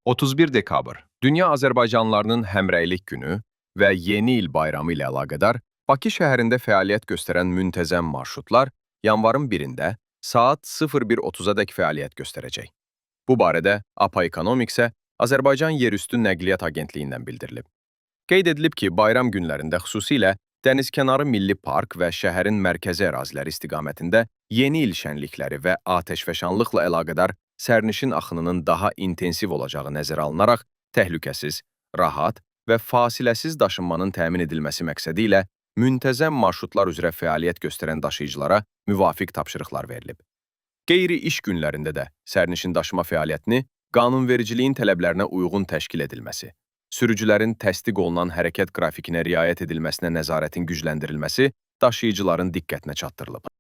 31 dekabr Dünya Azərbaycanlılarının Həmrəylik Günü və Yeni il bayramı ilə əlaqədar Bakı şəhərində fəaliyyət göstərən müntəzəm marşrutlar yanvarın 1-də saat 01:30-adək fəaliyyət göstərəcək. Bu barədə APA Economicsə Azərbaycan Yerüstü Nəqliyyat Agentliyindən bildirilib. Qeyd edilib ki, bayram günlərində xüsusilə Dənizkənarı Milli Park və şəhərin mərkəzi əraziləri istiqamətində yeni il şənlikləri və atəşfəşanlıqla əlaqədar sərnişin axınının daha intensiv olacağı nəzərə alınaraq təhlükəsiz, rahat və fasiləsiz daşınmanın təmin edilməsi məqsədi ilə müntəzəm marşrutlar üzrə fəaliyyət göstərən daşıyıcılara müvafiq tapşırıqlar verilib. Qeyri-iş günlərində də sərnişin daşıma fəaliyyətini qanunvericiliyin tələblərinə uyğun təşkil edilməsi, sürücülərin təsdiq olunan hərəkət qrafikinə riayət edilməsinə nəzarətin gücləndirilməsi daşıyıcıların diqqətinə çatdırılıb.